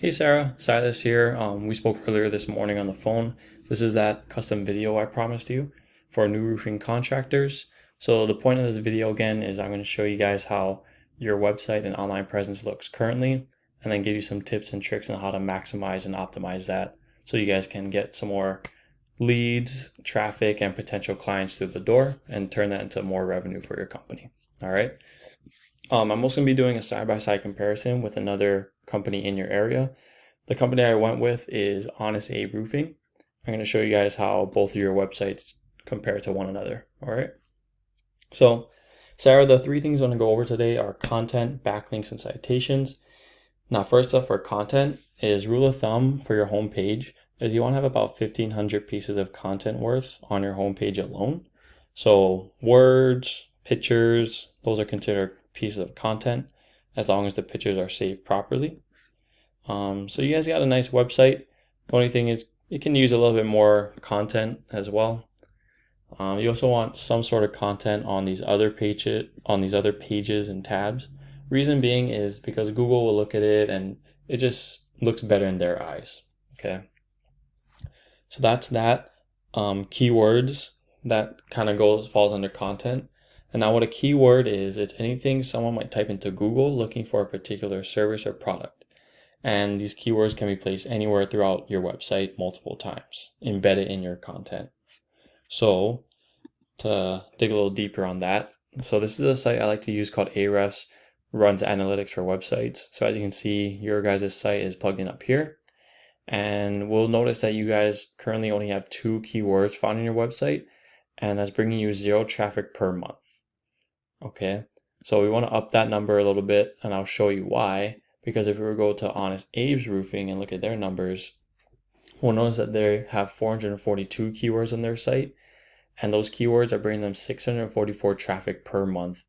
Hey Sarah, Sylas here. We spoke earlier this morning on the phone. This is that custom video I promised you for new roofing contractors. So the point of this video again is I'm going to show you guys how your website and online presence looks currently, and then give you some tips and tricks on how to maximize and optimize that so you guys can get some more leads, traffic, and potential clients through the door and turn that into more revenue for your company. All right. I'm also going to be doing a side-by-side comparison with another company in your area. The company I went with is Honest Abe Roofing. I'm going to show you guys how both of your websites compare to one another. All right. So, Sarah, the three things I'm going to go over today are content, backlinks, and citations. Now, first up for content is rule of thumb for your homepage is you want to have about 1,500 pieces of content worth on your homepage alone. So words, pictures, those are considered pieces of content as long as the pictures are saved properly. So you guys got a nice website. The only thing is you can use a little bit more content as well. You also want some sort of content on these other pages and tabs. Reason being is because Google will look at it and it just looks better in their eyes. Okay. So that's that. Keywords, that kind of falls under content. And now what a keyword is, it's anything someone might type into Google looking for a particular service or product. And these keywords can be placed anywhere throughout your website multiple times, embedded in your content. So to dig a little deeper on that, so this is a site I like to use called Ahrefs, runs analytics for websites. So as you can see, your guys' site is plugged in up here. And we'll notice that you guys currently only have 2 keywords found in your website, and that's bringing you 0 traffic per month. Okay, so we want to up that number a little bit, and I'll show you why. Because if we were to go to Honest Abe's Roofing and look at their numbers, we'll notice that they have 442 keywords on their site, and those keywords are bringing them 644 traffic per month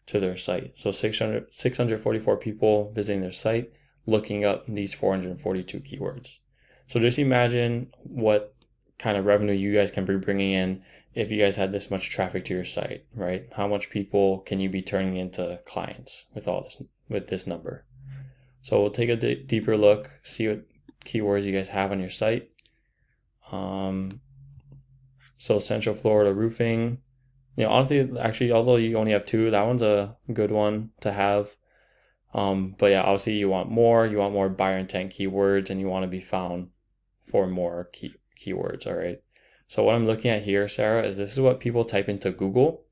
to their site. So 644 people visiting their site looking up these 442 keywords. So just imagine what kind of revenue you guys can be bringing in if you guys had this much traffic to your site, right? How much people can you be turning into clients with this number? So we'll take a deeper look, see what keywords you guys have on your site. So Central Florida Roofing, honestly, actually, although you only have 2, that one's a good one to have. But yeah, obviously you want more buyer intent keywords, and you want to be found for more keywords. All right. So what I'm looking at here, Sarah, is this is what people type into Google.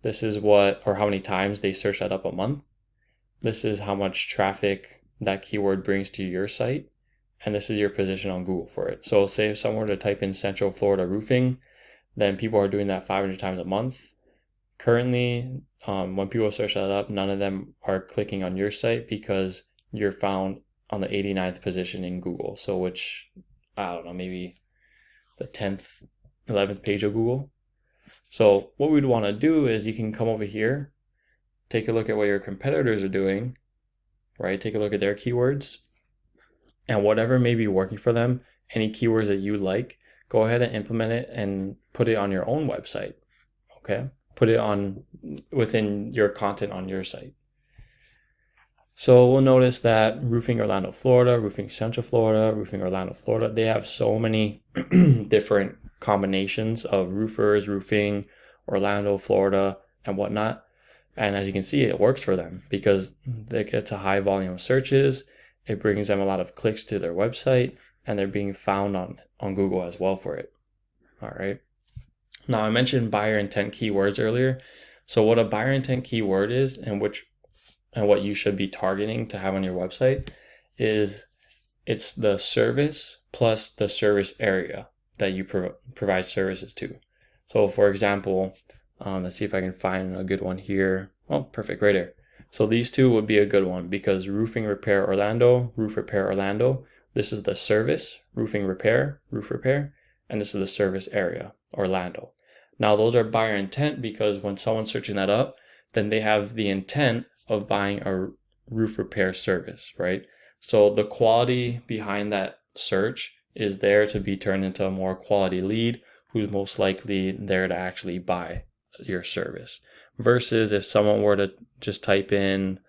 This is or how many times they search that up a month. This is how much traffic that keyword brings to your site. And this is your position on Google for it. So say if someone were to type in Central Florida Roofing, then people are doing that 500 times a month. Currently, when people search that up, none of them are clicking on your site because you're found on the 89th position in Google. So which, I don't know, maybe the 10th, 11th page of Google. So what we'd want to do is you can come over here, take a look at what your competitors are doing, right? Take a look at their keywords, and whatever may be working for them, any keywords that you like, go ahead and implement it and put it on your own website, okay? Put it within your content on your site. So we'll notice that Roofing Orlando, Florida, Roofing Central Florida, Roofing Orlando, Florida, they have so many different combinations of roofers, roofing, Orlando, Florida, and whatnot. And as you can see, it works for them because they get to high volume of searches. It brings them a lot of clicks to their website, and they're being found on Google as well for it. All right. Now I mentioned buyer intent keywords earlier. So what a buyer intent keyword is and what you should be targeting to have on your website is it's the service plus the service area that you provide services to. So for example, let's see if I can find a good one here. Oh, perfect, right here. So these 2 would be a good one because Roofing Repair Orlando, Roof Repair Orlando, this is the service, roofing repair, roof repair, and this is the service area, Orlando. Now those are buyer intent because when someone's searching that up, then they have the intent of buying a roof repair service, right? So the quality behind that search is there to be turned into a more quality lead who's most likely there to actually buy your service. Versus if someone were to just type in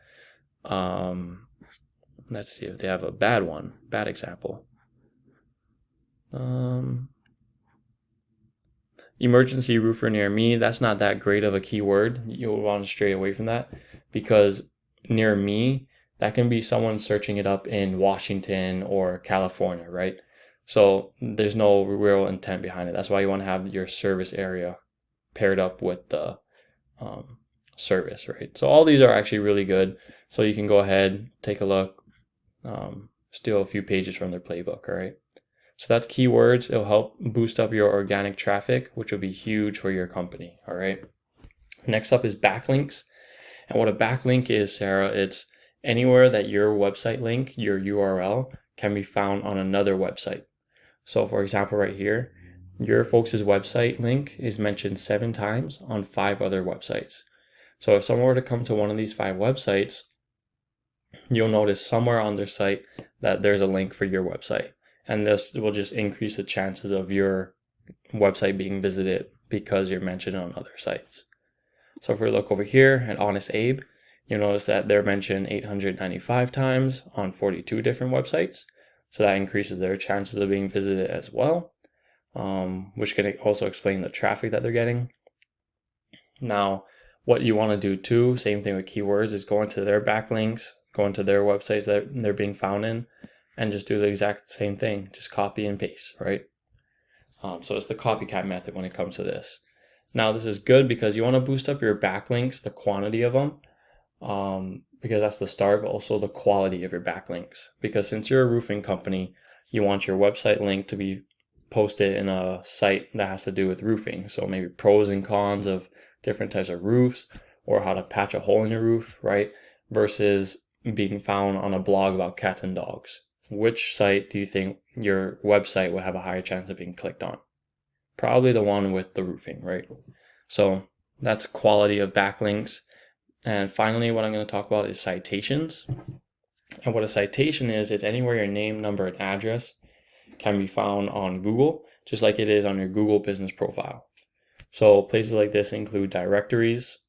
Let's see if they have a bad example. Emergency roofer near me, that's not that great of a keyword. You'll want to stray away from that, because near me, that can be someone searching it up in Washington or California, right? So there's no real intent behind it. That's why you want to have your service area paired up with the service, right? So all these are actually really good. So you can go ahead, take a look, steal a few pages from their playbook, all right? So that's keywords. It'll help boost up your organic traffic, which will be huge for your company, all right? Next up is backlinks. And what a backlink is, Sarah, it's anywhere that your website link, your URL, can be found on another website. So for example, right here, your folks' website link is mentioned 7 times on 5 other websites. So if someone were to come to one of these 5 websites, you'll notice somewhere on their site that there's a link for your website. And this will just increase the chances of your website being visited because you're mentioned on other sites. So if we look over here at Honest Abe, you'll notice that they're mentioned 895 times on 42 different websites. So that increases their chances of being visited as well, which can also explain the traffic that they're getting. Now, what you want to do too, same thing with keywords, is go into their backlinks, go into their websites that they're being found in, and just do the exact same thing. Just copy and paste, right? So it's the copycat method when it comes to this. Now, this is good because you want to boost up your backlinks, the quantity of them, because that's the start, but also the quality of your backlinks. Because since you're a roofing company, you want your website link to be posted in a site that has to do with roofing. So maybe pros and cons of different types of roofs, or how to patch a hole in your roof, right? Versus being found on a blog about cats and dogs. Which site do you think your website would have a higher chance of being clicked on? Probably the one with the roofing, right? So that's quality of backlinks. And finally, what I'm going to talk about is citations. And what a citation is anywhere your name, number, and address can be found on Google, just like it is on your Google business profile. So places like this include directories,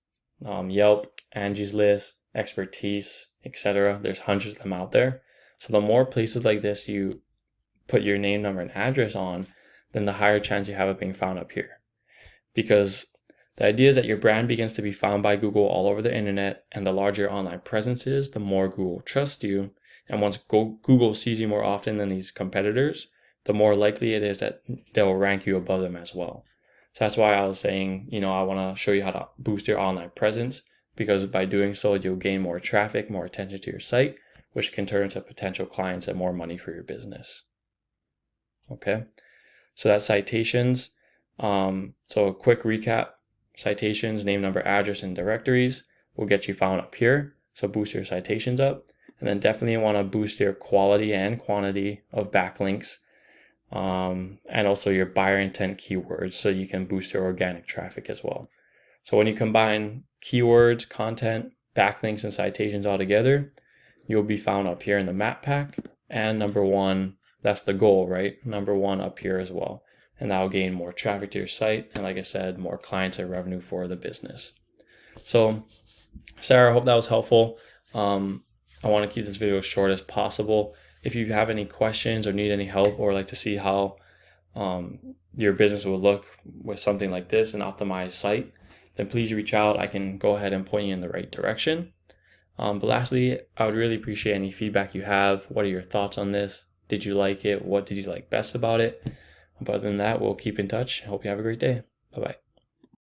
Yelp, Angie's List, Expertise, etc. There's hundreds of them out there. So the more places like this you put your name, number, and address on, then the higher chance you have of being found up here. Because the idea is that your brand begins to be found by Google all over the internet, and the larger your online presence is, the more Google trusts you. And once Google sees you more often than these competitors, the more likely it is that they'll rank you above them as well. So that's why I was saying, I want to show you how to boost your online presence, because by doing so, you'll gain more traffic, more attention to your site, which can turn into potential clients and more money for your business. Okay, so that's citations. So a quick recap: citations, name, number, address, and directories will get you found up here. So boost your citations up, and then definitely want to boost your quality and quantity of backlinks, and also your buyer intent keywords, so you can boost your organic traffic as well. So when you combine keywords, content, backlinks, and citations all together, you'll be found up here in the map pack, and number 1, that's the goal, right? Number 1 up here as well. And that'll gain more traffic to your site, and like I said, more clients and revenue for the business. So Sarah, I hope that was helpful. I want to keep this video as short as possible. If you have any questions or need any help, or like to see how your business would look with something like this, an optimized site, then please reach out. I can go ahead and point you in the right direction. But lastly, I would really appreciate any feedback you have. What are your thoughts on this? Did you like it? What did you like best about it? But other than that, we'll keep in touch. I hope you have a great day. Bye-bye.